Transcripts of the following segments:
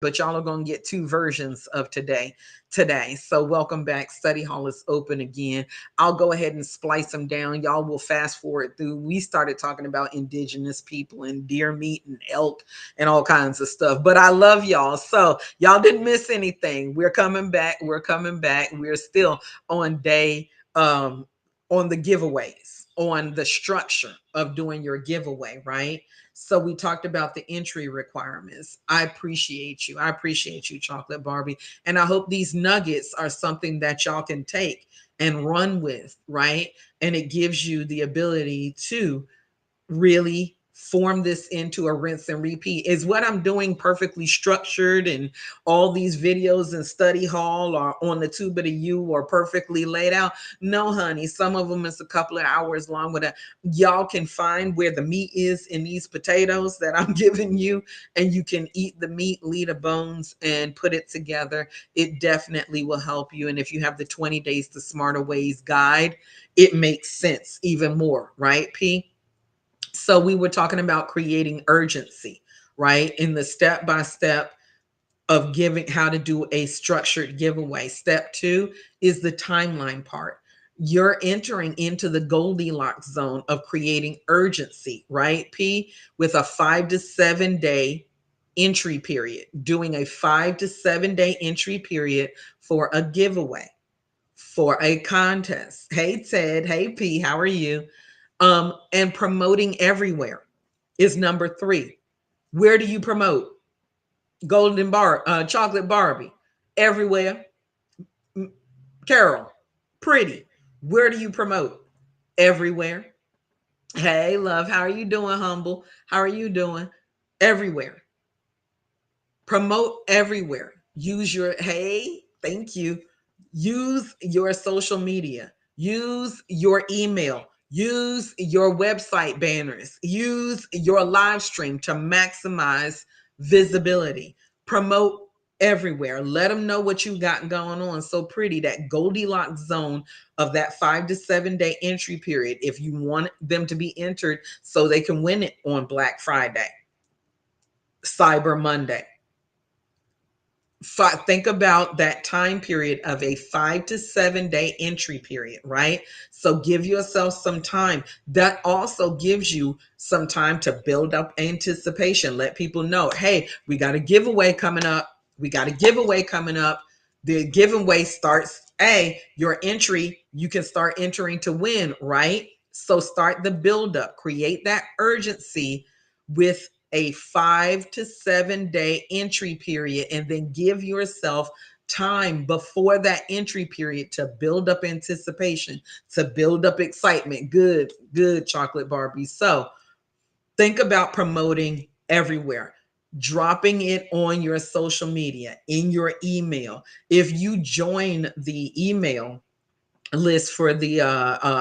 but y'all are going to get two versions of today. So welcome back. Study hall is open again. I'll go ahead and splice them down. Y'all will fast forward through. We started talking about indigenous people and deer meat and elk and all kinds of stuff, but I love y'all. So y'all didn't miss anything. We're coming back. We're coming back. We're still on day on the giveaways, on the structure of doing your giveaway, right? So we talked about the entry requirements. I appreciate you. I appreciate you, Chocolate Barbie. And I hope these nuggets are something that y'all can take and run with, right? And it gives you the ability to really form this into a rinse and repeat. Is what I'm doing perfectly structured and all these videos and study hall or on the tube of the U or perfectly laid out? No, honey. Some of them is a couple of hours long. With y'all can find where the meat is in these potatoes that I'm giving you, and you can eat the meat, leave the bones, and put it together. It definitely will help you. And if you have the 20 Days to Smarter Ways guide, it makes sense even more, right, P? So we were talking about creating urgency, right? In the step by step of giving, how to do a structured giveaway. Step two is the timeline part. You're entering into the Goldilocks zone of creating urgency, right, P? With a 5 to 7 day entry period, doing a 5 to 7 day entry period for a giveaway, for a contest. Hey, Ted. Hey, P. How are you? And promoting everywhere is number three. Where do you promote? Chocolate Barbie, everywhere. Carol, pretty. Where do you promote? Everywhere. Hey, love, how are you doing, humble? How are you doing? Everywhere. Promote everywhere. Use your, hey, thank you. Use your social media. Use your email. Use your website banners. Use your live stream to maximize visibility. Promote everywhere. Let them know what you got going on. So pretty, that Goldilocks zone of that 5 to 7 day entry period. If you want them to be entered so they can win it on Black Friday, Cyber Monday. Think about that time period of a 5 to 7 day entry period, right? So give yourself some time. That also gives you some time to build up anticipation. Let people know, hey, we got a giveaway coming up. We got a giveaway coming up. The giveaway starts, your entry, you can start entering to win, right? So start the build up, create that urgency with a 5 to 7 day entry period, and then give yourself time before that entry period to build up anticipation, to build up excitement. Good, good, Chocolate Barbie. So think about promoting everywhere, dropping it on your social media, in your email. If you join the email list for the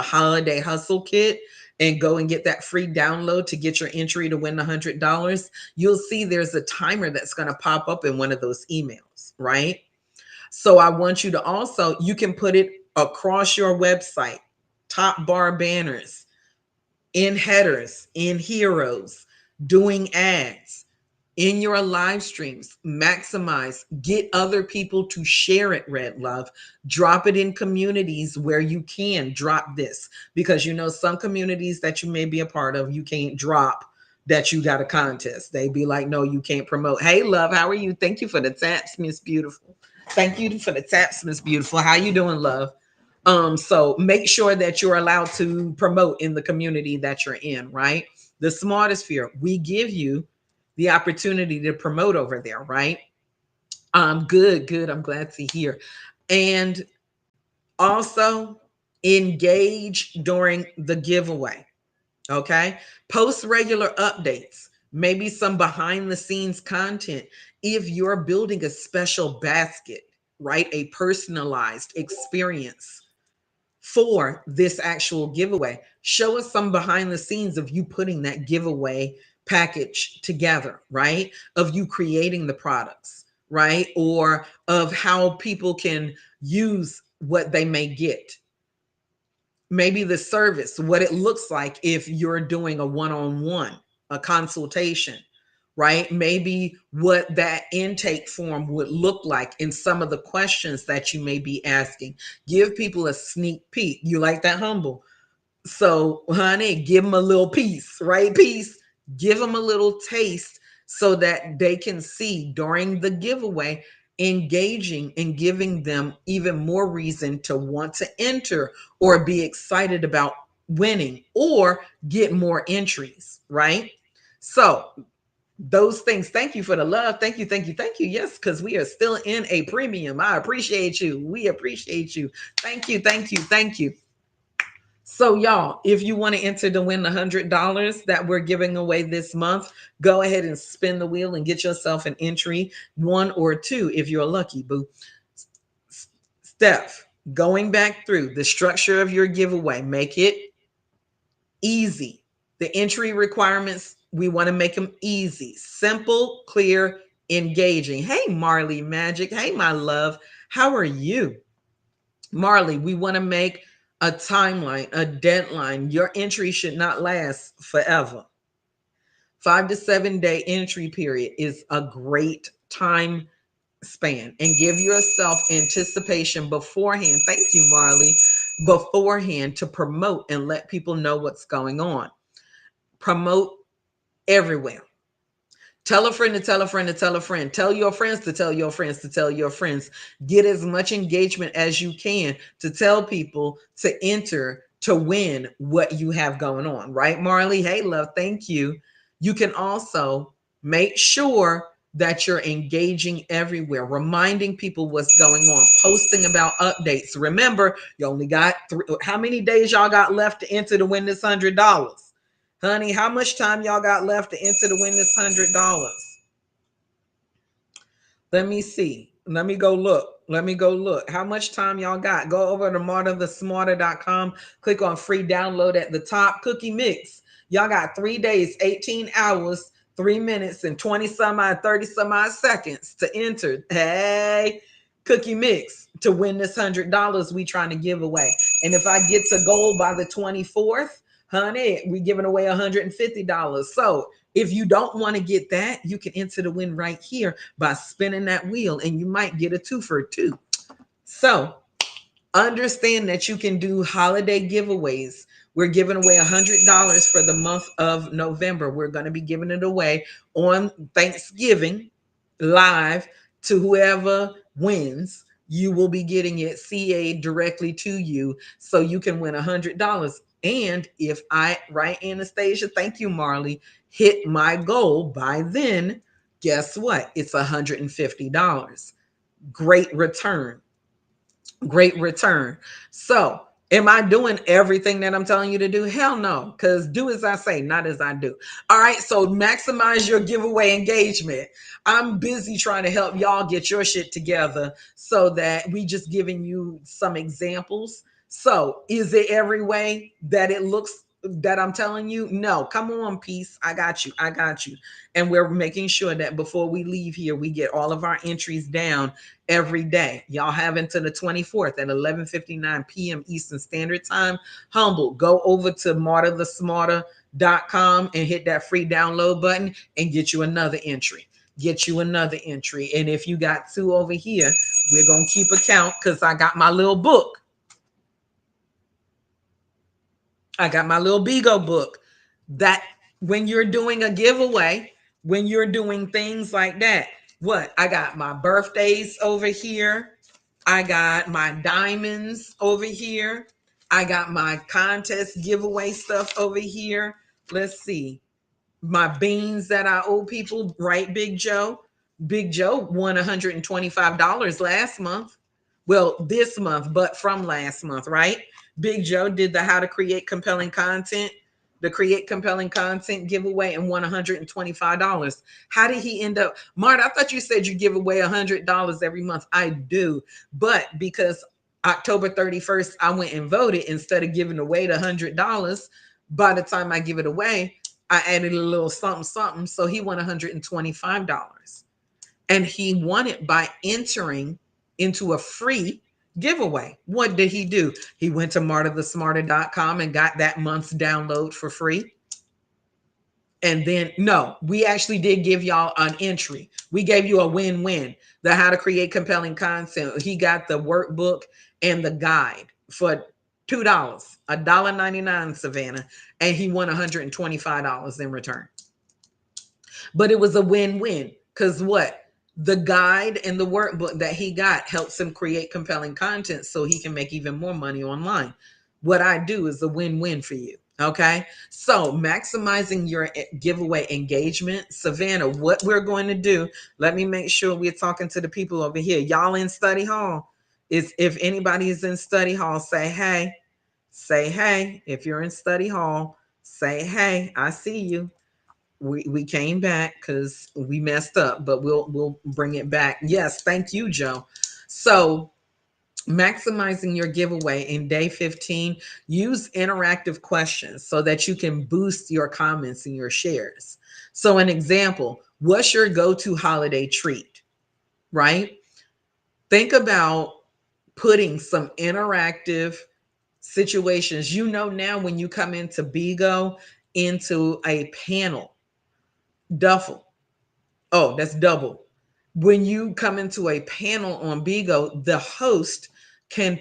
holiday hustle kit and go and get that free download to get your entry to win $100, you'll see there's a timer that's going to pop up in one of those emails, right? So I want you to also, you can put it across your website, top bar banners, in headers, in heroes, doing ads, in your live streams. Maximize, get other people to share it. Red Love, drop it in communities where you can drop this, because you know some communities that you may be a part of, you can't drop that you got a contest. They be like, no, you can't promote. Hey, love, how are you? Thank you for the taps, Miss Beautiful. Thank you for the taps, Miss Beautiful. How you doing, love? So make sure that you're allowed to promote in the community that you're in, right? The smartest fear, we give you the opportunity to promote over there, right? Good, good. I'm glad to hear. And also engage during the giveaway. Okay. Post regular updates, maybe some behind the scenes content. If you're building a special basket, right? A personalized experience for this actual giveaway, show us some behind the scenes of you putting that giveaway package together, right? Of you creating the products, right? Or of how people can use what they may get. Maybe the service, what it looks like if you're doing a one on one, a consultation, right? Maybe what that intake form would look like in some of the questions that you may be asking. Give people a sneak peek. You like that, Humble? So, honey, give them a little piece, right? Piece. Give them a little taste so that they can see during the giveaway, engaging and giving them even more reason to want to enter or be excited about winning or get more entries, right? So, those things. Thank you for the love. Thank you, thank you, thank you. Yes, because we are still in a premium. I appreciate you. We appreciate you. Thank you, thank you, thank you. So, y'all, if you want to enter to win the $100 that we're giving away this month, go ahead and spin the wheel and get yourself an entry, one or two, if you're lucky, boo. Steph, going back through the structure of your giveaway, make it easy. The entry requirements, we want to make them easy, simple, clear, engaging. Hey, Marley Magic. Hey, my love. How are you? Marley, we want to make a timeline, a deadline. Your entry should not last forever. 5 to 7 day entry period is a great time span, and give yourself anticipation beforehand. Thank you, Marley. Beforehand to promote and let people know what's going on. Promote everywhere. Tell a friend to tell a friend to tell a friend. Tell your friends to tell your friends to tell your friends. Get as much engagement as you can to tell people to enter to win what you have going on. Right, Marley? Hey, love. Thank you. You can also make sure that you're engaging everywhere, reminding people what's going on, posting about updates. Remember, you only got how many days y'all got left to enter to win this $100? Honey, how much time y'all got left to enter to win this $100? Let me see. Let me go look. Let me go look. How much time y'all got? Go over to martathesmarter.com. Click on free download at the top. Cookie Mix. Y'all got 3 days, 18 hours, 3 minutes, and 20 some odd, 30 some odd seconds to enter. Hey, Cookie Mix, to win this $100 we trying to give away. And if I get to goal by the 24th, honey, we giving away $150. So if you don't want to get that, you can enter the win right here by spinning that wheel, and you might get a two for two. So understand that you can do holiday giveaways. We're giving away $100 for the month of November. We're going to be giving it away on Thanksgiving live to whoever wins. You will be getting it CA directly to you, so you can win $100. And if I, right, Anastasia, thank you, Marley, hit my goal by then, guess what? It's $150. Great return. Great return. So, am I doing everything that I'm telling you to do? Hell no, because do as I say, not as I do. All right, so maximize your giveaway engagement. I'm busy trying to help y'all get your shit together so that we just giving you some examples. So, is it every way that it looks that I'm telling you? No, come on, peace. I got you. I got you. And we're making sure that before we leave here, we get all of our entries down every day. Y'all have until the 24th at 11:59 p.m. Eastern Standard Time. Humble, go over to martathesmarter.com and hit that free download button and get you another entry. Get you another entry. And if you got two over here, we're going to keep a count because I got my little book. I got my little Bigo book that when you're doing a giveaway, when you're doing things like that, what? I got my birthdays over here. I got my diamonds over here. I got my contest giveaway stuff over here. Let's see. My beans that I owe people, right, Big Joe? Big Joe won $125 last month. Well, this month, but from last month, right? Big Joe did the how to create compelling content, the create compelling content giveaway, and won $125. How did he end up? Marta, I thought you said you give away $100 every month. I do, but because October 31st, I went and voted instead of giving away the $100. By the time I give it away, I added a little something, something. So he won $125. And he won it by entering into a free giveaway. What did he do? He went to martathesmarter.com and got that month's download for free. And then, no, we actually did give y'all an entry. We gave you a win-win, the how to create compelling content. He got the workbook and the guide for $2, $1.99, Savannah, and he won $125 in return. But it was a win-win because what? The guide and the workbook that he got helps him create compelling content so he can make even more money online. What I do is a win-win for you. Okay. So maximizing your giveaway engagement. Savannah, what we're going to do, let me make sure we're talking to the people over here. Y'all in study hall. Is if anybody is in study hall, say hey. Say hey. If you're in study hall, say hey. I see you. We came back because we messed up, but we'll bring it back. Yes, thank you, Joe. So maximizing your giveaway in day 15, use interactive questions so that you can boost your comments and your shares. So an example, what's your go-to holiday treat? Right? Think about putting some interactive situations. You know, now when you come into Bigo into a panel, duffel. Oh, that's double. When you come into a panel on Bigo, the host can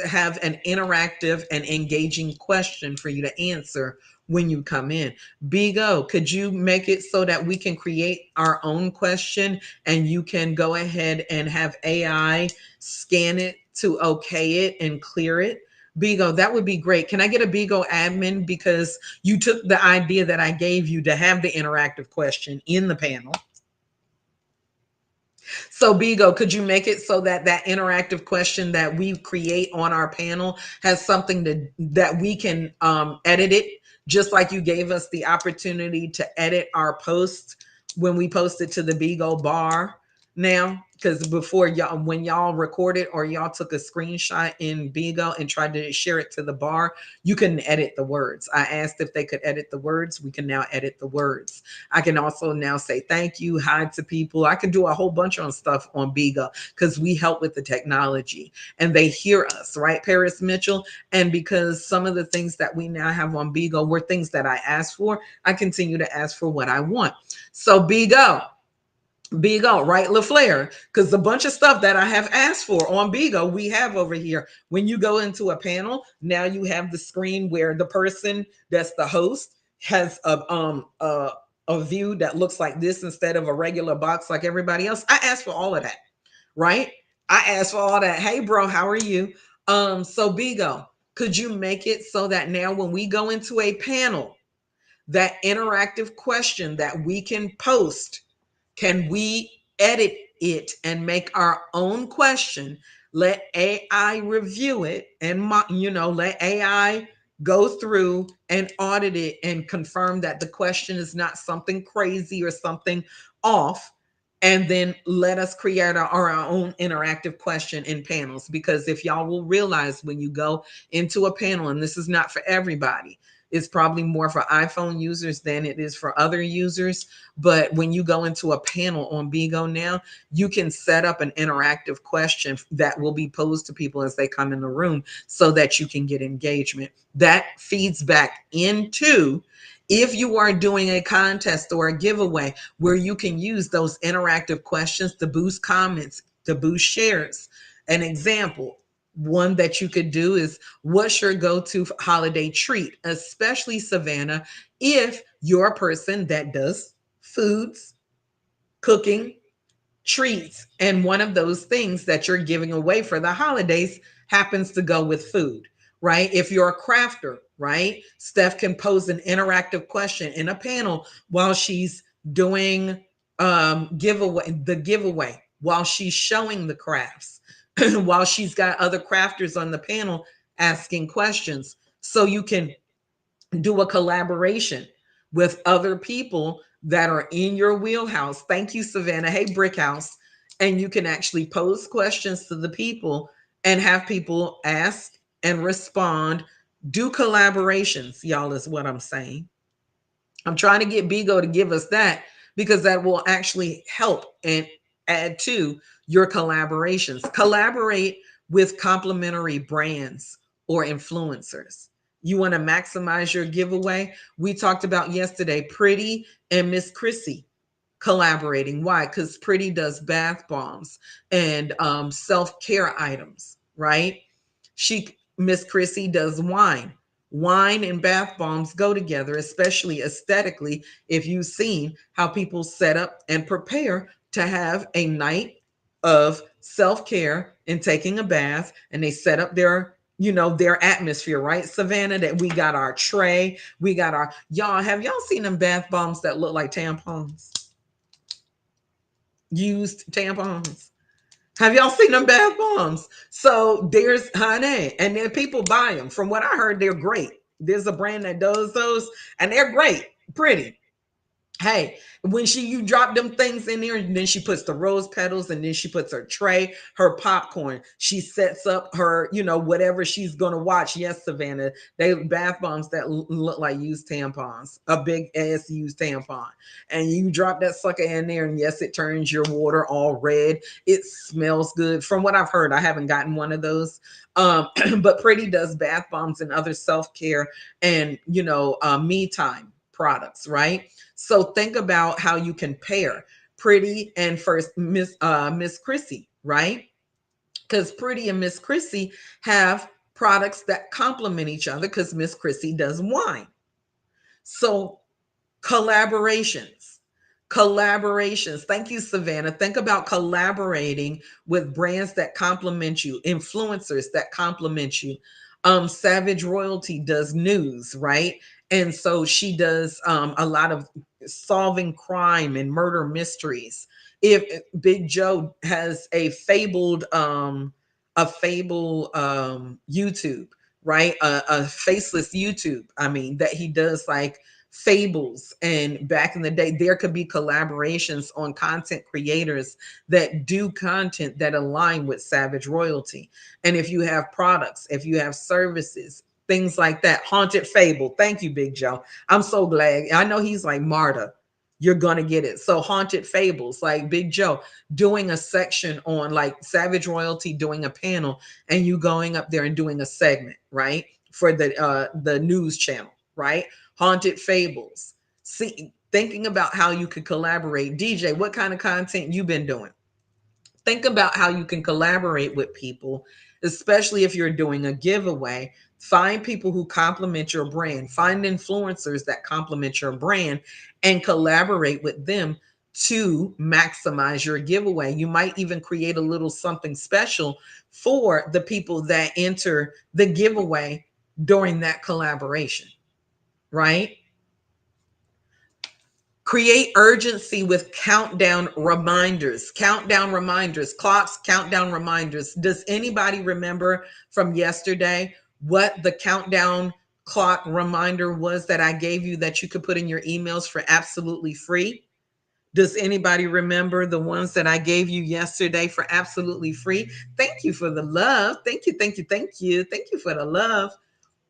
have an interactive and engaging question for you to answer when you come in. Bigo, could you make it so that we can create our own question and you can go ahead and have AI scan it to okay it and clear it? Bigo, that would be great. Can I get a Bigo admin because you took the idea that I gave you to have the interactive question in the panel? So Bigo, could you make it so that that interactive question that we create on our panel has something that we can edit it, just like you gave us the opportunity to edit our post when we posted to the Bigo bar now? Because before y'all, when y'all recorded or y'all took a screenshot in Bigo and tried to share it to the bar, you couldn't edit the words. I asked if they could edit the words. We can now edit the words. I can also now say thank you, hi to people. I can do a whole bunch of stuff on Bigo because we help with the technology and they hear us, right, Paris Mitchell? And because some of the things that we now have on Bigo were things that I asked for, I continue to ask for what I want. So Bigo, right, LaFleur? Because a bunch of stuff that I have asked for on Bigo, we have over here. When you go into a panel, now you have the screen where the person that's the host has a view that looks like this instead of a regular box like everybody else. I asked for all of that, right? I asked for all that. Hey, bro, how are you? So Bigo, could you make it so that now when we go into a panel, that interactive question that we can post, can we edit it and make our own question? Let AI review it and let AI go through and audit it and confirm that the question is not something crazy or something off. And then let us create our own interactive question in panels. Because if y'all will realize when you go into a panel, and this is not for everybody, it's probably more for iPhone users than it is for other users. But when you go into a panel on Bigo now, you can set up an interactive question that will be posed to people as they come in the room so that you can get engagement. That feeds back into, if you are doing a contest or a giveaway where you can use those interactive questions to boost comments, to boost shares. An example, one that you could do is, what's your go-to holiday treat? Especially, Savannah, if you're a person that does foods, cooking, treats, and one of those things that you're giving away for the holidays happens to go with food, right? If you're a crafter, right? Steph can pose an interactive question in a panel while she's doing giveaway, while she's showing the crafts, while she's got other crafters on the panel asking questions. So you can do a collaboration with other people that are in your wheelhouse. Thank you, Savannah. Hey, Brickhouse. And you can actually pose questions to the people and have people ask and respond. Do collaborations, y'all, is what I'm saying. I'm trying to get Bigo to give us that because that will actually help and add to your collaborations. Collaborate with complementary brands or influencers. You want to maximize your giveaway. We talked about yesterday, Pretty and Miss Chrissy collaborating. Why? Because Pretty does bath bombs and self-care items, right? Miss Chrissy does wine. Wine and bath bombs go together, especially aesthetically. If you've seen how people set up and prepare to have a night of self-care and taking a bath, and they set up their atmosphere, right, Savannah? That we got our tray, we got our y'all. Have y'all seen them bath bombs that look like tampons? Used tampons. Have y'all seen them bath bombs? So there's honey, and then people buy them. From what I heard, they're great. There's a brand that does those, and they're great. Pretty. Hey, when you drop them things in there, and then she puts the rose petals, and then she puts her tray, her popcorn. She sets up her, whatever she's gonna watch. Yes, Savannah, they bath bombs that look like used tampons, a big ass used tampon, and you drop that sucker in there, and yes, it turns your water all red. It smells good. From what I've heard, I haven't gotten one of those. But Pretty does bath bombs and other self care and me time products, right? So think about how you can pair Pretty and first Miss Chrissy, right? Because Pretty and Miss Chrissy have products that complement each other because Miss Chrissy does wine. So collaborations. Collaborations. Thank you, Savannah. Think about collaborating with brands that complement you, influencers that complement you. Savage Royalty does news, right? And so she does a lot of solving crime and murder mysteries. If Big Joe has a fable YouTube, right? A faceless YouTube. I mean, that he does like fables, and back in the day there could be collaborations on content creators that do content that align with Savage Royalty. And if you have products, if you have services, things like that. Haunted Fable, thank you, Big Joe. I'm so glad. I know he's like Marta, you're gonna get it. So Haunted Fables, like Big Joe doing a section on like Savage Royalty, doing a panel, and you going up there and doing a segment, right, for the news channel, right? Haunted Fables. See, thinking about how you could collaborate. DJ, what kind of content you been doing? Think about how you can collaborate with people, especially if you're doing a giveaway. Find people who complement your brand. Find influencers that complement your brand and collaborate with them to maximize your giveaway. You might even create a little something special for the people that enter the giveaway during that collaboration, right? Create urgency with countdown reminders, clocks, countdown reminders. Does anybody remember from yesterday what the countdown clock reminder was that I gave you that you could put in your emails for absolutely free? Does anybody remember the ones that I gave you yesterday for absolutely free? Thank you for the love. Thank you, thank you, thank you. Thank you for the love.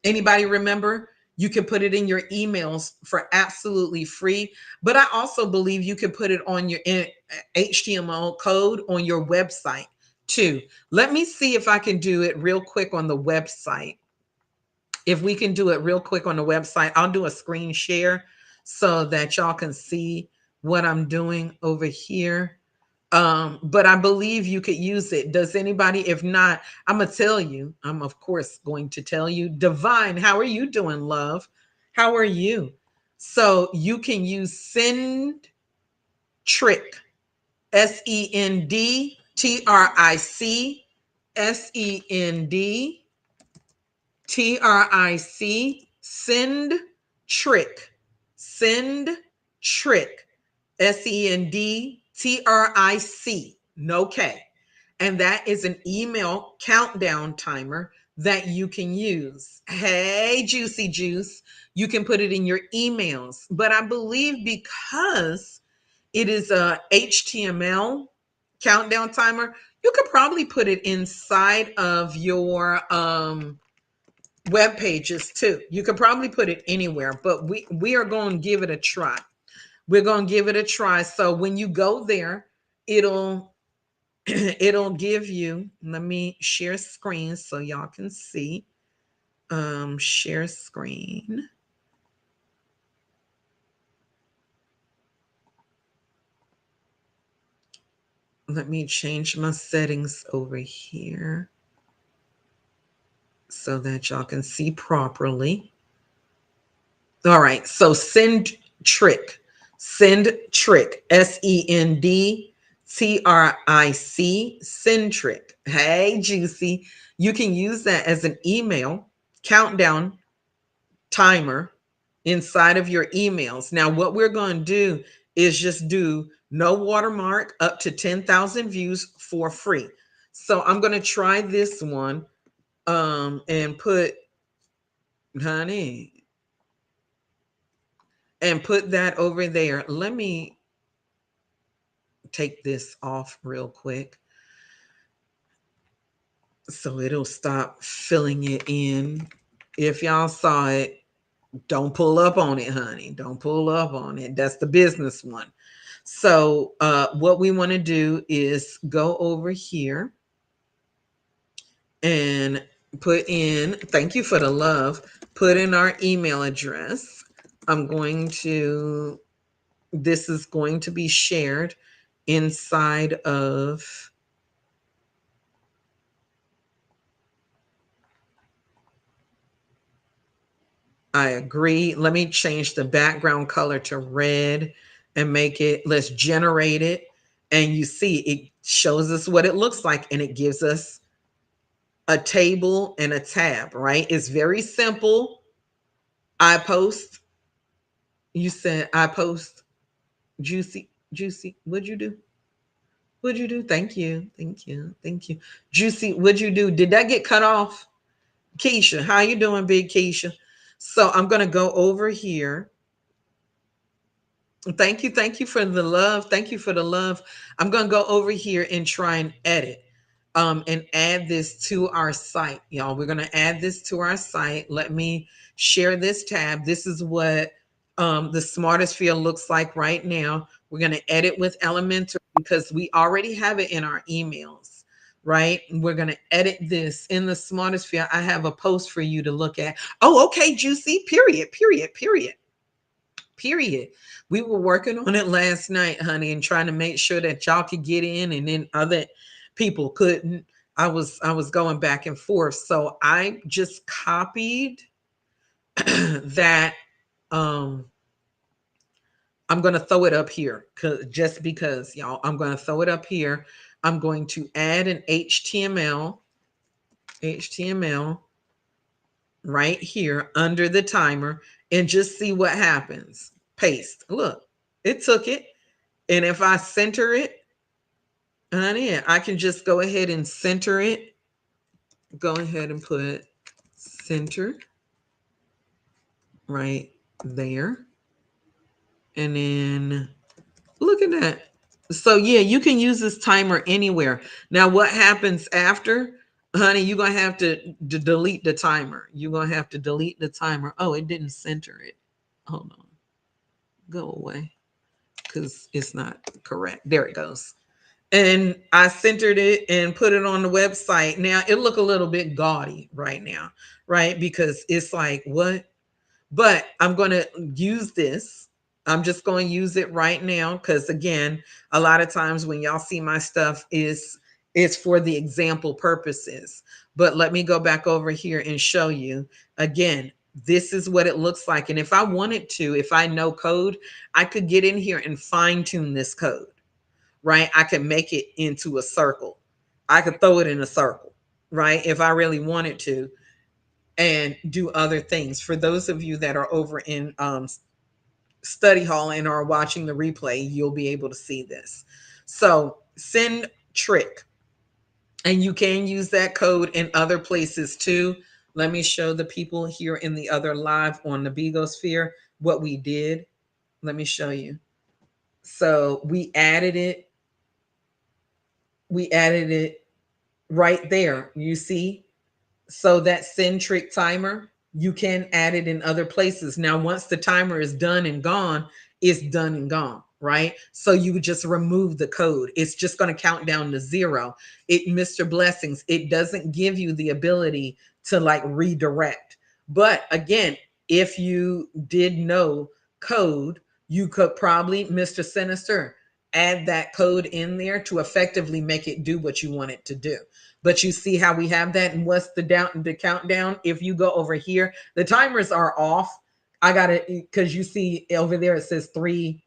Anybody remember? You can put it in your emails for absolutely free. But I also believe you can put it on your HTML code on your website too. Let me see if I can do it real quick on the website. If we can do it real quick on the website, I'll do a screen share so that y'all can see what I'm doing over here. But I believe you could use it. Does anybody? If not, I'm gonna tell you. I'm of course going to tell you. Divine, how are you doing, love? How are you? So you can use Send Trick, SendTrick, Send Trick, Send Trick, SendTrick, no K. And that is an email countdown timer that you can use. Hey, Juicy Juice, you can put it in your emails. But I believe because it is a HTML countdown timer, you could probably put it inside of your web pages too. You could probably put it anywhere, but we are going to give it a try. We're going to give it a try. So when you go there, it'll it'll give you, let me share screen so y'all can see. Share screen. Let me change my settings over here so that y'all can see properly. All right, so send trick, SendTric, Send Hey, Juicy, you can use that as an email countdown timer inside of your emails. Now, what we're going to do is just do no watermark up to 10,000 views for free. So I'm going to try this one and put, honey, and put that over there. Let me take this off real quick so it'll stop filling it in. If y'all saw it, don't pull up on it, honey. Don't pull up on it. That's the business one. So what we want to do is go over here and put in, thank you for the love, put in our email address. This is going to be shared inside of, I agree. Let me change the background color to red and make it, let's generate it. And you see, it shows us what it looks like and it gives us a table and a tab, right? It's very simple. I post. You said I post. Juicy. What'd you do? What'd you do? Thank you. Thank you. Thank you. Juicy, what'd you do? Did that get cut off? Keisha, how you doing, big Keisha? So I'm gonna go over here. Thank you for the love. Thank you for the love. I'm gonna go over here and try and edit. And add this to our site, y'all. We're gonna add this to our site. Let me share this tab. This is what the Smartosphere looks like right now. We're gonna edit with Elementor because we already have it in our emails, right? We're gonna edit this in the Smartosphere. I have a post for you to look at. Oh, okay, Juicy. Period. We were working on it last night, honey, and trying to make sure that y'all could get in and then other people couldn't. I was going back and forth. So I just copied that. I'm going to throw it up here just because, y'all, I'm going to throw it up here. I'm going to add an HTML right here under the timer and just see what happens. Paste. Look, it took it. And if I center it, honey, I can just go ahead and center it. Go ahead and put center right there. And then look at that. So yeah, you can use this timer anywhere. Now what happens after, honey, you're going to have to delete the timer. You're going to have to delete the timer. Oh, it didn't center it. Hold on. Go away because it's not correct. There it goes. And I centered it and put it on the website. Now it look a little bit gaudy right now, right? Because it's like, what? But I'm going to use this. I'm just going to use it right now because again, a lot of times when y'all see my stuff is it's for the example purposes. But let me go back over here and show you again. This is what it looks like. And if I wanted to, if I know code, I could get in here and fine tune this code, right? I could make it into a circle. I could throw it in a circle, right? If I really wanted to and do other things. For those of you that are over in study hall and are watching the replay, you'll be able to see this. So send trick, and you can use that code in other places too. Let me show the people here in the other live on the Bigosphere what we did. Let me show you. So we added it. We added it right there. You see? So that send trick timer, you can add it in other places. Now, once the timer is done and gone, it's done and gone, right? So you would just remove the code. It's just going to count down to zero. It, Mr. Blessings, it doesn't give you the ability to like redirect. But again, if you did know code, you could probably, Mr. Sinister, add that code in there to effectively make it do what you want it to do. But you see how we have that, and what's the countdown? If you go over here, the timers are off. I got it because you see over there it says three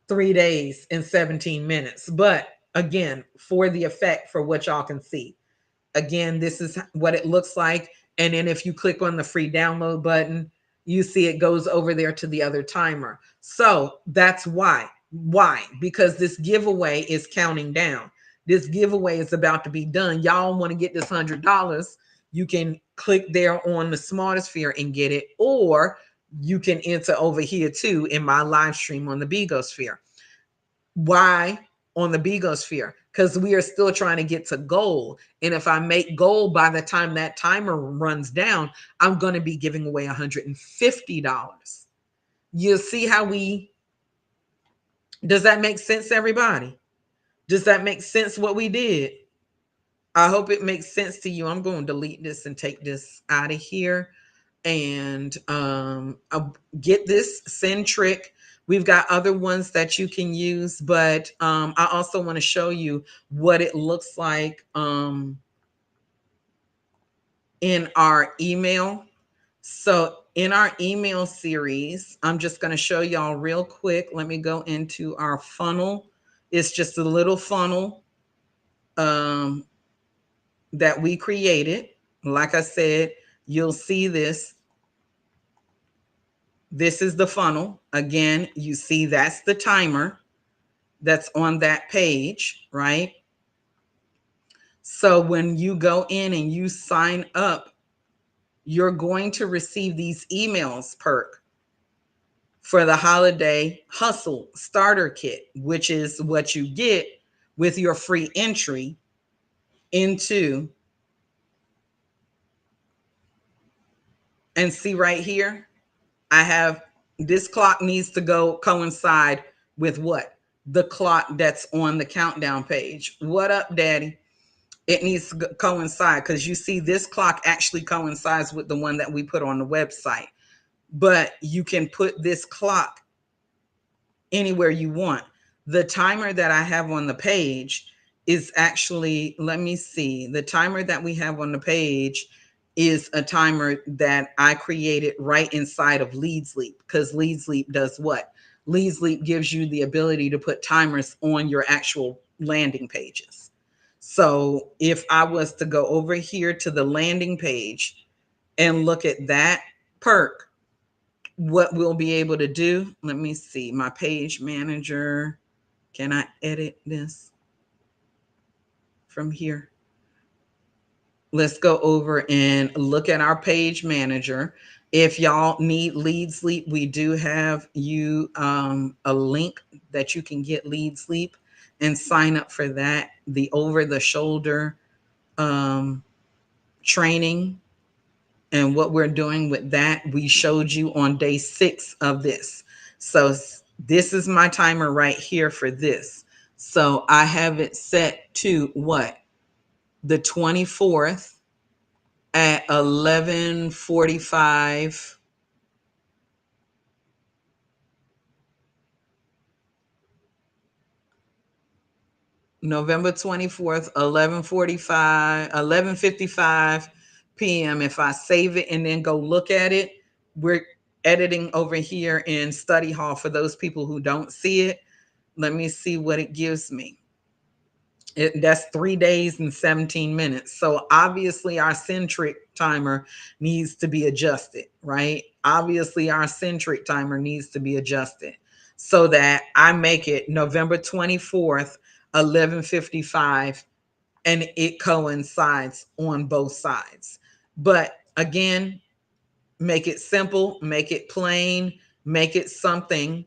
days and 17 minutes. But again, for the effect, for what y'all can see. Again, this is what it looks like. And then if you click on the free download button, you see it goes over there to the other timer. So that's why. Why? Because this giveaway is counting down. This giveaway is about to be done. Y'all want to get this $100, you can click there on the Smarter Sphere and get it, or you can enter over here too in my live stream on the Bigosphere. Why on the Bigosphere? Because we are still trying to get to gold. And if I make gold by the time that timer runs down, I'm going to be giving away $150. You see how does that make sense, everybody? Does that make sense what we did? I hope it makes sense to you. I'm going to delete this and take this out of here. And I'll get this Centric. We've got other ones that you can use, but I also want to show you what it looks like in our email. So in our email series, I'm just going to show y'all real quick. Let me go into our funnel. It's just a little funnel that we created. Like I said, you'll see this. This is the funnel. Again, you see that's the timer that's on that page, right? So when you go in and you sign up, you're going to receive these emails, Perk, for the Holiday Hustle Starter Kit, which is what you get with your free entry into, and see right here, I have this clock needs to go coincide with what? The clock that's on the countdown page. What up, Daddy? It needs to coincide because you see this clock actually coincides with the one that we put on the website. But you can put this clock anywhere you want. The timer that I have on the page is actually, let me see, the timer that we have on the page is a timer that I created right inside of Lead Sleep, because Lead Sleep does what? Lead Sleep gives you the ability to put timers on your actual landing pages. So if I was to go over here to the landing page and look at that perk, what we'll be able to do, let me see, my page manager. Can I edit this from here? Let's go over and look at our page manager. If y'all need Lead Sleep, we do have you a link that you can get Lead Sleep and sign up for that. The over the shoulder training and what we're doing with that, we showed you on day 6 of this. So this is my timer right here for this. So I have it set to what? The 24th at 11:45. November 24th, 11:55 p.m. If I save it and then go look at it, we're editing over here in Study Hall for those people who don't see it. Let me see what it gives me. That's 3 days and 17 minutes. So obviously our Centric timer needs to be adjusted, right? Obviously our Centric timer needs to be adjusted so that I make it November 24th, 11:55, and it coincides on both sides. But again, make it simple, make it plain, make it something.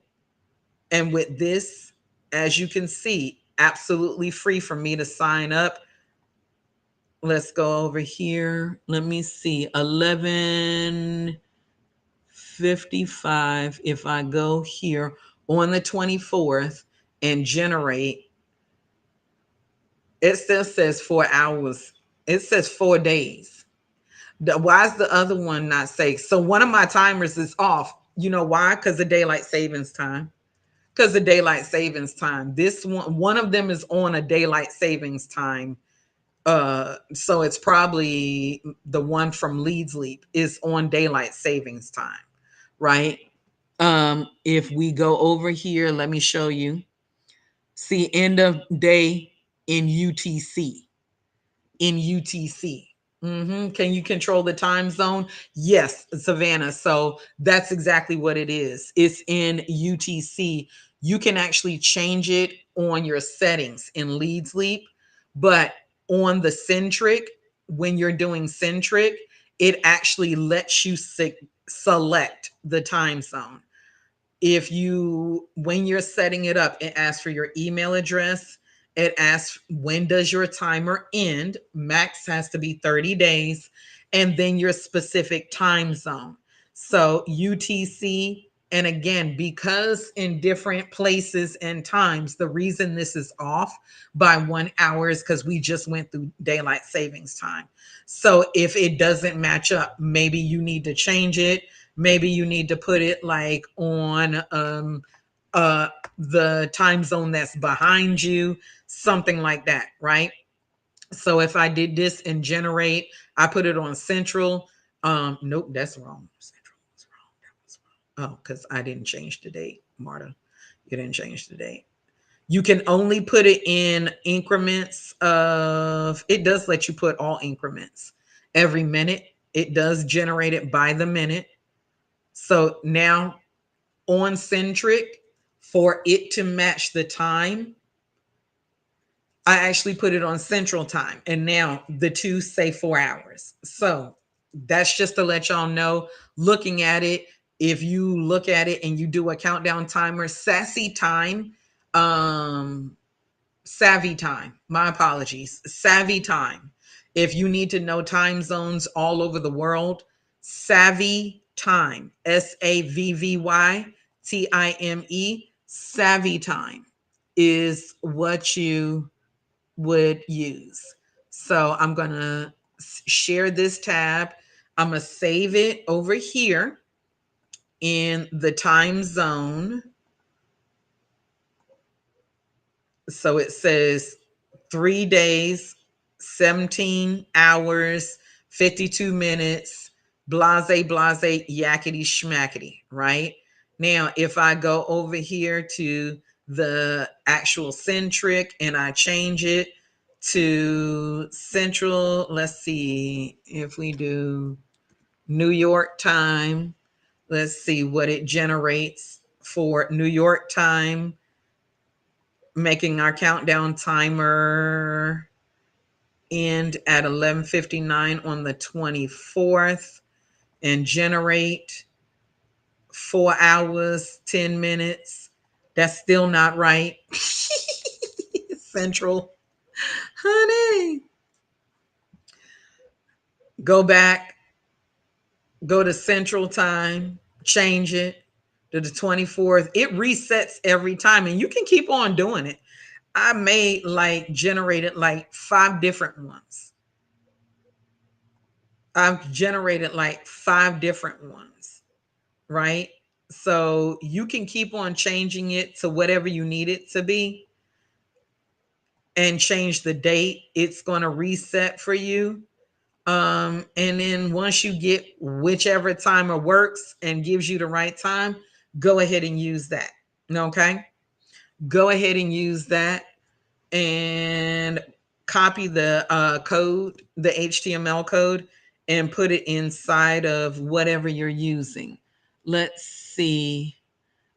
And with this, as you can see, absolutely free for me to sign up. Let's go over here. Let me see. 11:55. If I go here on the 24th and generate, it still says 4 hours. It says 4 days. Why is the other one not safe? So one of my timers is off. You know why? Because of daylight savings time. Because of daylight savings time. This one of them is on a daylight savings time. So it's probably the one from Leeds Leap is on daylight savings time, right? If we go over here, let me show you. See, end of day in UTC. In UTC. Can you control the time zone? Yes, Savannah. So that's exactly what it is. It's in UTC. You can actually change it on your settings in Leads Leap, but on the Centric, when you're doing Centric, it actually lets you select the time zone. If you, when you're setting it up, it asks for your email address. It asks, when does your timer end? Max has to be 30 days. And then your specific time zone. So UTC. And again, because in different places and times, the reason this is off by 1 hour is because we just went through daylight savings time. So if it doesn't match up, maybe you need to change it. Maybe you need to put it like on uh the time zone that's behind you, something like that, right? So if I did this and generate, I put it on central. Nope, that's wrong. Central was wrong. That was wrong. Oh, because I didn't change the date, Marta. You didn't change the date. You can only put it in increments of, it does let you put all increments every minute. It does generate it by the minute. So now on Centric, for it to match the time, I actually put it on Central Time. And now the two say 4 hours. So that's just to let y'all know, looking at it, if you look at it and you do a countdown timer, Sassy Time, Savvy Time, my apologies, Savvy Time. If you need to know time zones all over the world, Savvy Time, SAVVYTIME, Savvy Time is what you would use. So I'm going to share this tab. I'm going to save it over here in the time zone. So it says 3 days, 17 hours, 52 minutes, blase, blase, yakety schmackety, right? Now, if I go over here to the actual Centric and I change it to Central, let's see if we do New York time, let's see what it generates for New York time, making our countdown timer end at 11:59 on the 24th and generate 4 hours 10 minutes. That's still not right. Central, honey, go back, go to Central time, change it to the 24th. It resets every time and you can keep on doing it. I made like generated like 5 different ones. I've generated like 5 different ones, right? So you can keep on changing it to whatever you need it to be and change the date. It's going to reset for you. And then once you get whichever timer works and gives you the right time, go ahead and use that. Okay. Go ahead and use that and copy the code, the HTML code, and put it inside of whatever you're using. Let's see.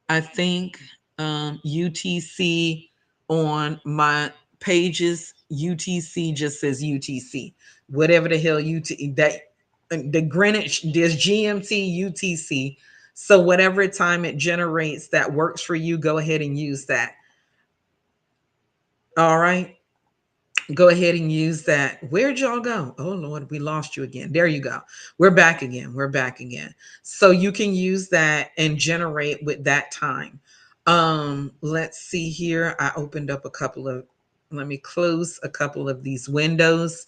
I think UTC on my pages, UTC just says UTC. Whatever the hell that the Greenwich, there's GMT, UTC. So whatever time it generates that works for you, go ahead and use that. All right. Go ahead and use that. Where'd y'all go? Oh Lord, we lost you again. There you go. We're back again. We're back again. So you can use that and generate with that time. Let's see here. I opened up a couple of, let me close a couple of these windows.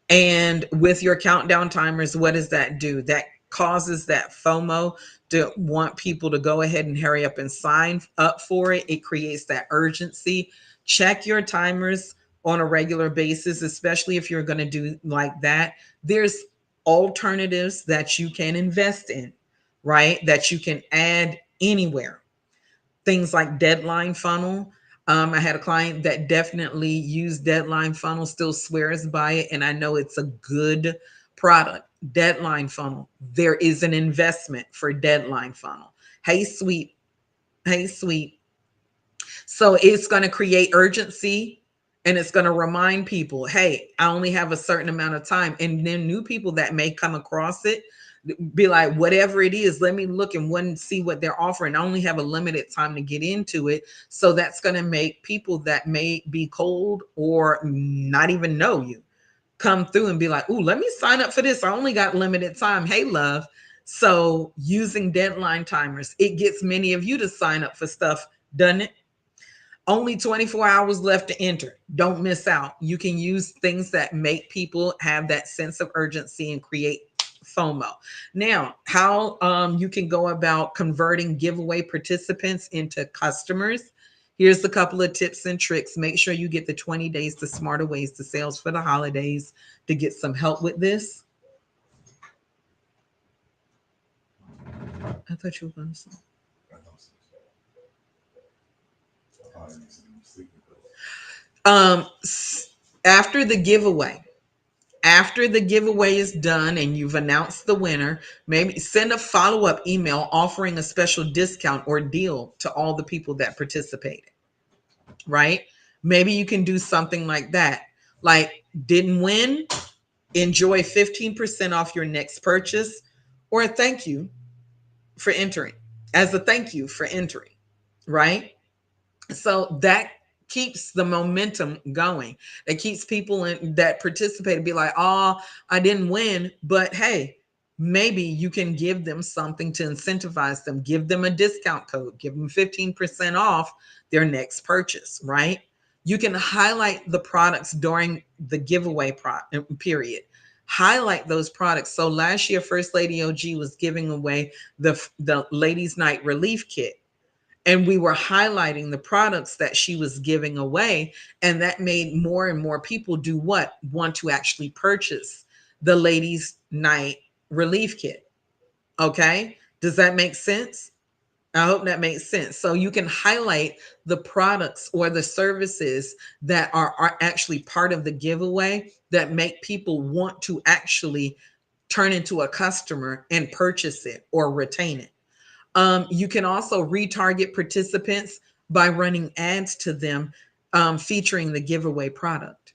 And with your countdown timers, what does that do? That causes that FOMO to want people to go ahead and hurry up and sign up for it. It creates that urgency. Check your timers on a regular basis, especially if you're going to do like that. There's alternatives that you can invest in, right? That you can add anywhere. Things like Deadline Funnel. I had a client that definitely used Deadline Funnel, still swears by it, and I know it's a good product. Deadline Funnel. There is an investment for Deadline Funnel. Hey, sweet. Hey, sweet. So it's going to create urgency and it's going to remind people, hey, I only have a certain amount of time. And then new people that may come across it be like, whatever it is, let me look and one see what they're offering. I only have a limited time to get into it. So that's going to make people that may be cold or not even know you come through and be like, ooh, let me sign up for this. I only got limited time. Hey, love. So using deadline timers, it gets many of you to sign up for stuff, doesn't it? Only 24 hours left to enter. Don't miss out. You can use things that make people have that sense of urgency and create FOMO. Now, how you can go about converting giveaway participants into customers. Here's a couple of tips and tricks. Make sure you get the 20 days to smarter ways to sales for the holidays to get some help with this. I thought you were going to say. Um, after the giveaway, after the giveaway is done and you've announced the winner, maybe send a follow-up email offering a special discount or deal to all the people that participated, right? Maybe you can do something like that. Like, didn't win, enjoy 15% off your next purchase, or a thank you for entering, as a thank you for entering, right? So that keeps the momentum going. It keeps people in that participate be like, oh, I didn't win, but hey, maybe you can give them something to incentivize them, give them a discount code, give them 15% off their next purchase, right? You can highlight the products during the giveaway period. Highlight those products. So last year, First Lady OG was giving away the Ladies Night Relief Kit, and we were highlighting the products that she was giving away, and that made more and more people do what? Want to actually purchase the Ladies Night Relief Kit. Okay, does that make sense? I hope that makes sense. So you can highlight the products or the services that are actually part of the giveaway that make people want to actually turn into a customer and purchase it or retain it. You can also retarget participants by running ads to them, featuring the giveaway product.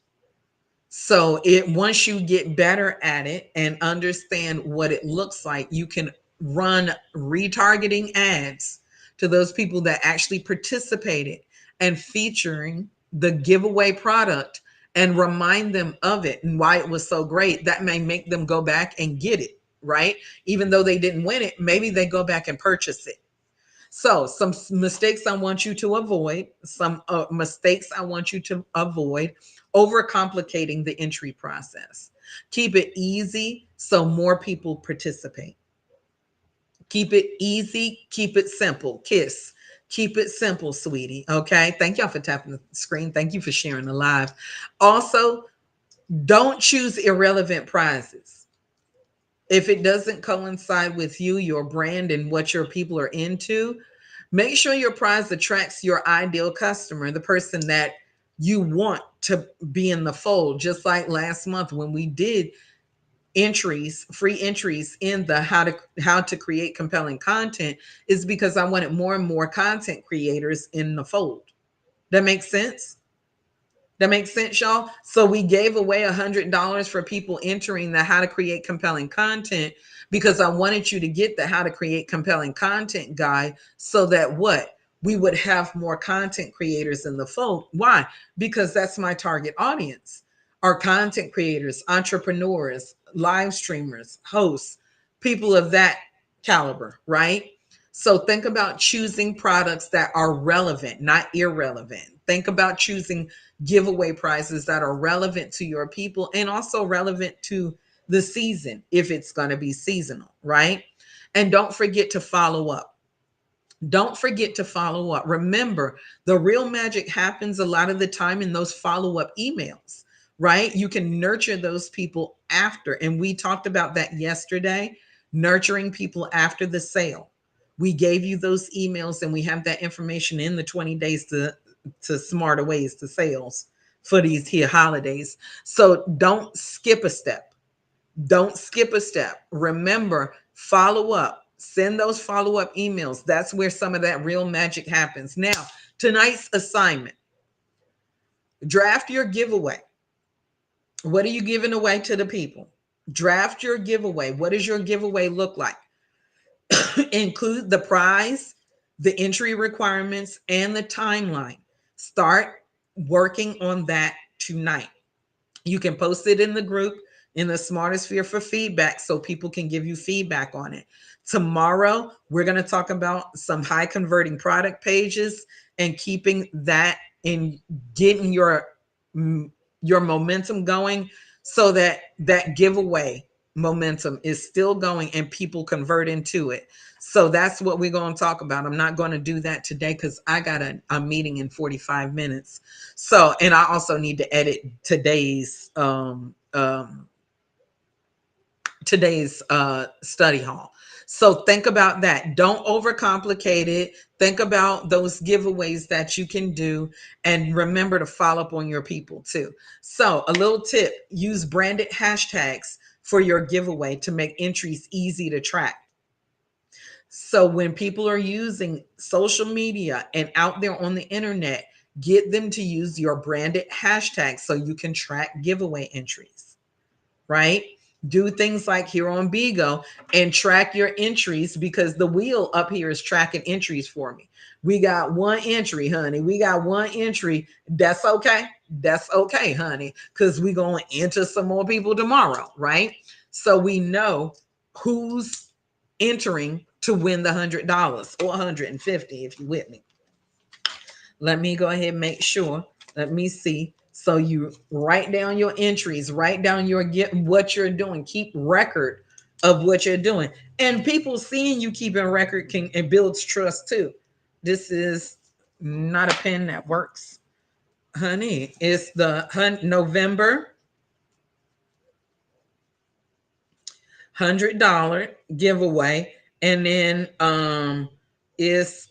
So it once you get better at it and understand what it looks like, you can run retargeting ads to those people that actually participated and featuring the giveaway product and remind them of it and why it was so great. That may make them go back and get it, right? Even though they didn't win it, maybe they go back and purchase it. So, some mistakes I want you to avoid, some mistakes I want you to avoid: overcomplicating the entry process. Keep it easy so more people participate. Keep it easy, keep it simple. Kiss. Keep it simple, sweetie. Okay. Thank y'all for tapping the screen. Thank you for sharing the live. Also, don't choose irrelevant prizes. If it doesn't coincide with you, your brand, and what your people are into, make sure your prize attracts your ideal customer, the person that you want to be in the fold. Just like last month when we did entries, free entries in the how to create compelling content, is because I wanted more and more content creators in the fold. That makes sense? That makes sense, y'all. So we gave away $100 for people entering the how to create compelling content because I wanted you to get the how to create compelling content guide so that what? We would have more content creators in the fold. Why? Because that's my target audience. Our content creators, entrepreneurs, live streamers, hosts, people of that caliber, right? So think about choosing products that are relevant, not irrelevant. Think about choosing giveaway prizes that are relevant to your people and also relevant to the season if it's going to be seasonal, right? And don't forget to follow up. Don't forget to follow up. Remember, the real magic happens a lot of the time in those follow up emails, right? You can nurture those people after. And we talked about that yesterday, nurturing people after the sale. We gave you those emails and we have that information in the 20 days to smarter ways to sales for these here holidays. So don't skip a step. Don't skip a step. Remember, follow up. Send those follow up emails. That's where some of that real magic happens. Now, tonight's assignment, draft your giveaway. What are you giving away to the people? Draft your giveaway. What does your giveaway look like? Include the prize, the entry requirements, and the timeline. Start working on that tonight. You can post it in the group in the Smartosphere for feedback so people can give you feedback on it. Tomorrow, we're going to talk about some high converting product pages and keeping that in, getting your momentum going so that that giveaway momentum is still going and people convert into it. So that's what we're going to talk about. I'm not going to do that today because I got a meeting in 45 minutes. So, and I also need to edit today's study hall. So think about that. Don't overcomplicate it. Think about those giveaways that you can do and remember to follow up on your people too. So a little tip, use branded hashtags for your giveaway to make entries easy to track. So when people are using social media and out there on the internet, get them to use your branded hashtags so you can track giveaway entries, right? Do things like here on Bigo and track your entries because the wheel up here is tracking entries for me. We got one entry, honey. We got one entry. That's okay. That's okay, honey, because we're going to enter some more people tomorrow, right? So we know who's entering to win the $100 or 150 if you with me. Let me go ahead and make sure. Let me see. So you write down your entries, write down your get what you're doing, keep record of what you're doing. And people seeing you keeping record can it builds trust too. This is not a pen that works. Honey, it's the November $100 giveaway. And then it's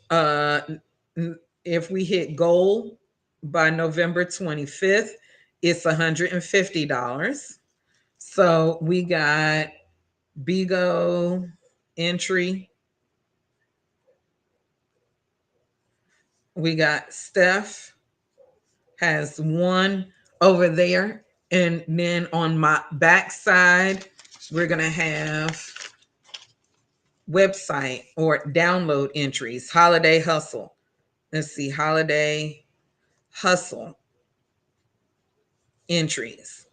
if we hit goal by November 25th, it's $150. So we got Bigo entry. We got Steph has one over there. And then on my backside, we're going to have website or download entries, holiday hustle. Let's see, holiday hustle entries.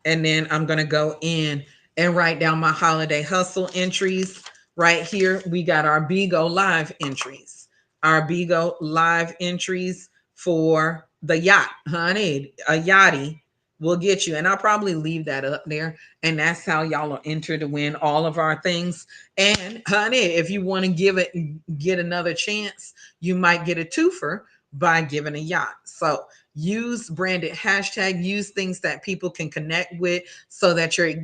And then I'm going to go in and write down my holiday hustle entries. Right here, we got our Bigo live entries. Our Bigo live entries for the yacht, honey. A yachty will get you. And I'll probably leave that up there. And that's how y'all will enter to win all of our things. And honey, if you want to get another chance, you might get a twofer by giving a yacht. So use branded hashtag, use things that people can connect with so that your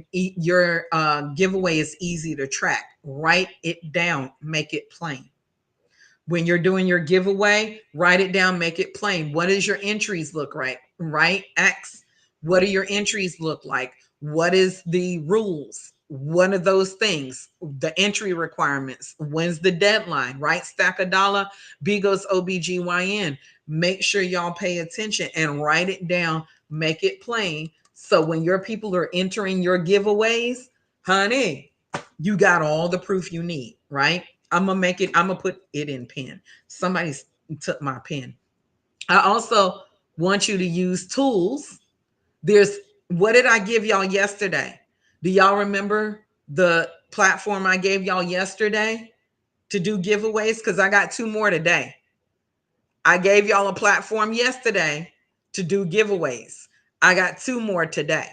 giveaway is easy to track. Write it down, make it plain. When you're doing your giveaway, write it down, make it plain. What does your entries look like? Right? X. What do your entries look like? What is the rules? One of those things, the entry requirements. When's the deadline? Right? Stack a dollar, Bigo's OBGYN. Make sure y'all pay attention and write it down, make it plain. So when your people are entering your giveaways, honey, you got all the proof you need, right? I'm gonna put it in pen. Somebody took my pen. I also want you to use tools. There's what did I give y'all yesterday? Do y'all remember the platform I gave y'all yesterday to do giveaways? Because I got two more today. I gave y'all a platform yesterday to do giveaways. I got two more today.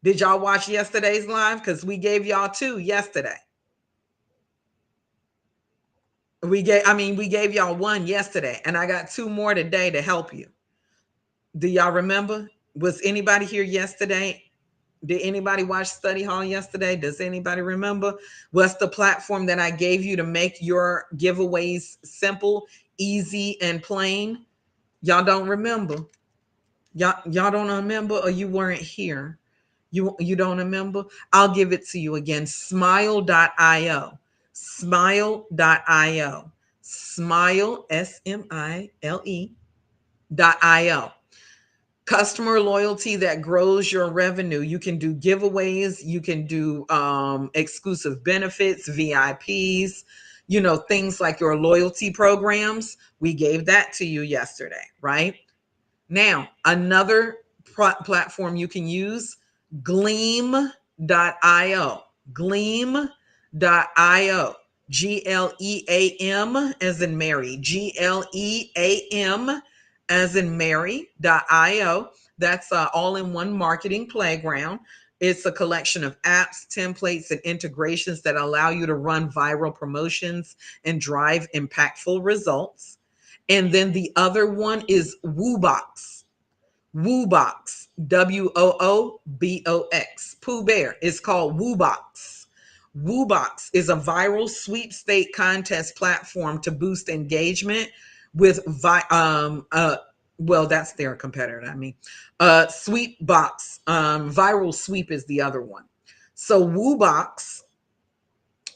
Did y'all watch yesterday's live? Because we gave y'all two yesterday. We gave y'all one yesterday, and I got two more today to help you. Do y'all remember? Was anybody here yesterday? Did anybody watch Study Hall yesterday? Does anybody remember? What's the platform that I gave you to make your giveaways simple, easy, and plain? Y'all don't remember? Y'all don't remember, or you weren't here? You don't remember? I'll give it to you again. Smile.io. Smile.io. Smile, SMILE.io. Customer loyalty that grows your revenue. You can do giveaways, you can do exclusive benefits, VIPs, things like your loyalty programs. We gave that to you yesterday, right? Now, another platform you can use, gleam.io. Gleam.io. GLEAM as in Mary. GLEAM as in Mary.io. That's all-in-one marketing playground. It's a collection of apps, templates, and integrations that allow you to run viral promotions and drive impactful results. And then the other one is Woobox. Woobox. WOOBOX. Pooh Bear. It's called Woobox. Woobox is a viral sweepstake contest platform to boost engagement with that's their competitor. Sweepbox. Viral Sweep is the other one. So Woobox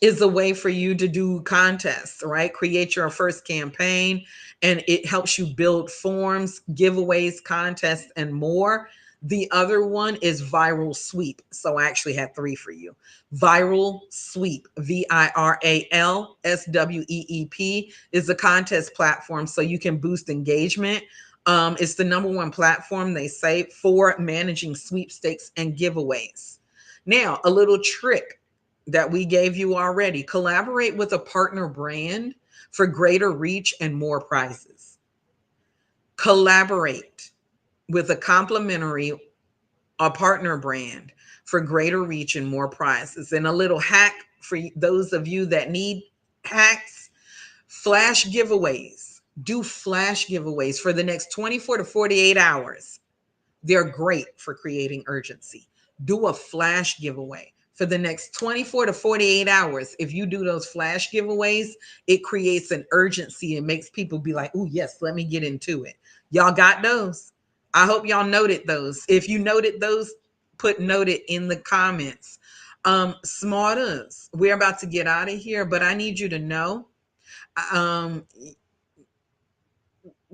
is a way for you to do contests, right? Create your first campaign, and it helps you build forms, giveaways, contests, and more. The other one is Viral Sweep. So I actually had three for you. Viral Sweep, VIRALSWEEP, is a contest platform so you can boost engagement. It's the number one platform, they say, for managing sweepstakes and giveaways. Now, a little trick that we gave you already. Collaborate with a partner brand for greater reach and more prizes. Collaborate with a partner brand for greater reach and more prizes. And a little hack for those of you that need hacks, flash giveaways. Do flash giveaways for the next 24 to 48 hours. They're great for creating urgency. Do a flash giveaway for the next 24 to 48 hours. If you do those flash giveaways, it creates an urgency and makes people be like, oh, yes, let me get into it. Y'all got those? I hope y'all noted those. If you noted those, put noted in the comments. Smarters, we're about to get out of here, but I need you to know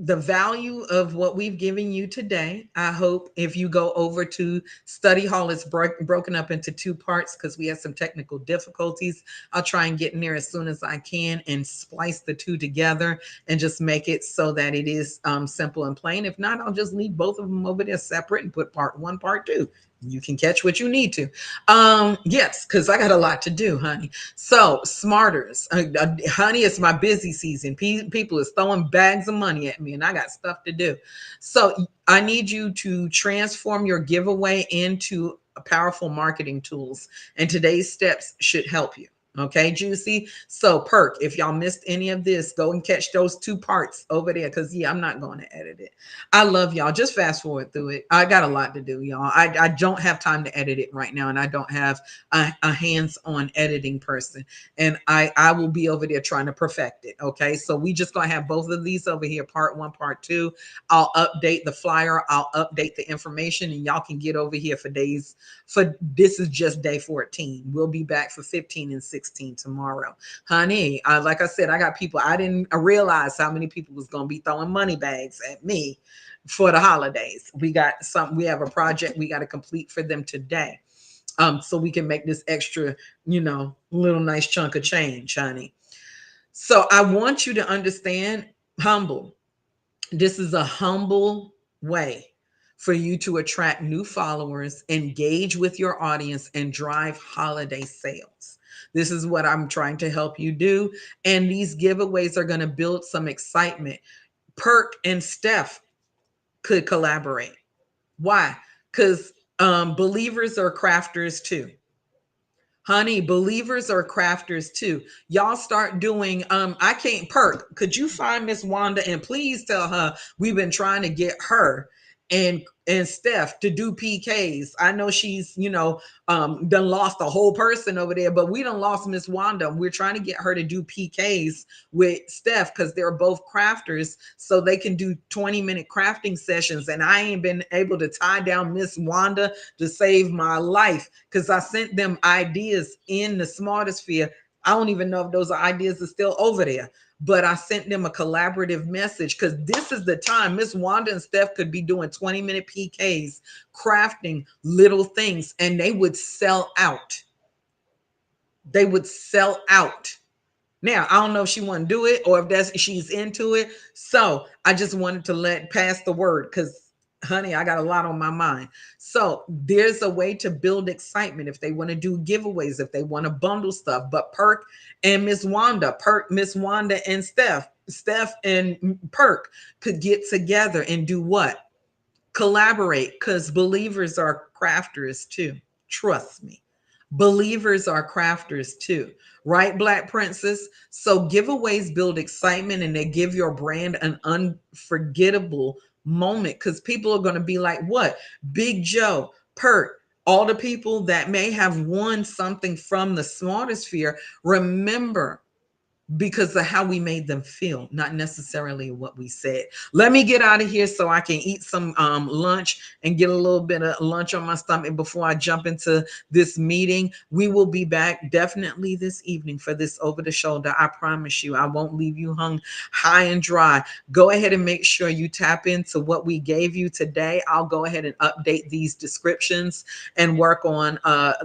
the value of what we've given you today. I hope if you go over to Study Hall, it's broken up into two parts because we had some technical difficulties. I'll try and get in there as soon as I can and splice the two together and just make it so that it is simple and plain. If not, I'll just leave both of them over there separate and put part one, part two. You can catch what you need to. Yes, because I got a lot to do, honey. So smarters, honey, it's my busy season. People is throwing bags of money at me and I got stuff to do. So I need you to transform your giveaway into powerful marketing tools, and today's steps should help you. Okay, Juicy. So Perk, if y'all missed any of this, go and catch those two parts over there, because I'm not going to edit it. I love y'all. Just fast forward through it. I got a lot to do, y'all. I don't have time to edit it right now, and I don't have a hands-on editing person, and I will be over there trying to perfect it. Okay, so we just gonna have both of these over here, part one, part two. I'll update the flyer, I'll update the information, and y'all can get over here for days. For this is just day 14. We'll be back for 15 and 16 tomorrow, honey. Like I said, I got people. I didn't realize how many people was gonna be throwing money bags at me for the holidays. We have a project we got to complete for them today. So we can make this extra, little nice chunk of change, honey. So I want you to understand, humble. This is a humble way for you to attract new followers, engage with your audience, and drive holiday sales. This is what I'm trying to help you do. And these giveaways are going to build some excitement. Perk and Steph could collaborate. Why? Because believers are crafters too. Honey, believers are crafters too. Y'all start doing I can't perk. Could you find Miss Wanda and please tell her we've been trying to get her and Steph to do PKs. I know she's, done lost a whole person over there, but we done lost Miss Wanda. We're trying to get her to do PKs with Steph because they're both crafters, so they can do 20-minute crafting sessions. And I ain't been able to tie down Miss Wanda to save my life because I sent them ideas in the Smartosphere. I don't even know if those ideas are still over there, but I sent them a collaborative message because this is the time Miss Wanda and Steph could be doing 20-minute PKs, crafting little things, and they would sell out. They would sell out. Now, I don't know if she want to do it or if she's into it. So I just wanted to pass the word because, honey, I got a lot on my mind. So there's a way to build excitement if they want to do giveaways, if they want to bundle stuff. But Perk and Miss Wanda, Miss Wanda and Steph and Perk could get together and do what? Collaborate, because believers are crafters too. Trust me. Believers are crafters too, right, Black Princess? So giveaways build excitement and they give your brand an unforgettable moment because people are going to be like, what? Big Joe, Perk, all the people that may have won something from the Smartosphere, remember, because of how we made them feel, not necessarily what we said. Let me get out of here so I can eat some lunch and get a little bit of lunch on my stomach before I jump into this meeting. We will be back definitely this evening for this over the shoulder. I promise you, I won't leave you hung high and dry. Go ahead and make sure you tap into what we gave you today. I'll go ahead and update these descriptions and work on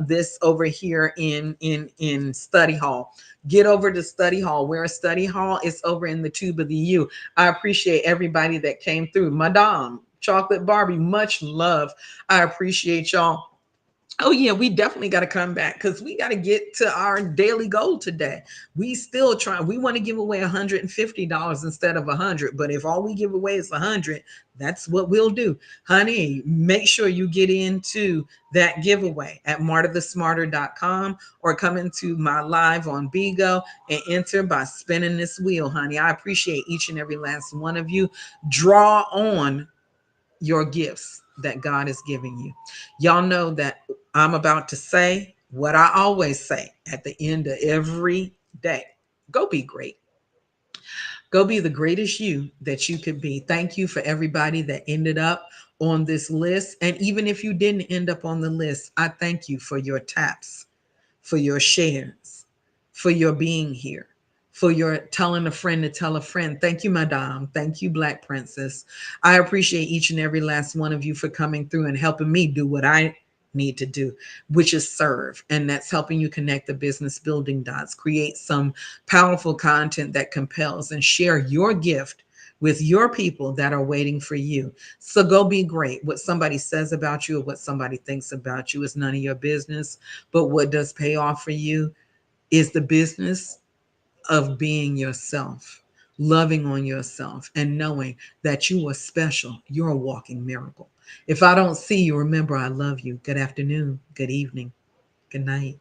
this over here in study hall. Get over to study hall. Where a study hall is over in the tube of the U. I appreciate everybody that came through. Madame, Chocolate Barbie, much love. I appreciate y'all. Oh yeah, we definitely got to come back because we got to get to our daily goal today. We still trying. We want to give away $150 instead of 100. But if all we give away is 100, that's what we'll do, honey. Make sure you get into that giveaway at martathesmarter.com or come into my live on Bigo and enter by spinning this wheel, honey. I appreciate each and every last one of you. Draw on your gifts that God is giving you. Y'all know that I'm about to say what I always say at the end of every day. Go be great. Go be the greatest you that you could be. Thank you for everybody that ended up on this list. And even if you didn't end up on the list, I thank you for your taps, for your shares, for your being here, for your telling a friend to tell a friend. Thank you, Madame. Thank you, Black Princess. I appreciate each and every last one of you for coming through and helping me do what I need to do, which is serve. And that's helping you connect the business building dots, create some powerful content that compels, and share your gift with your people that are waiting for you. So go be great. What somebody says about you or what somebody thinks about you is none of your business. But what does pay off for you is the business of being yourself, loving on yourself, and knowing that you are special. You're a walking miracle. If I don't see you, remember I love you. Good afternoon, good evening, good night.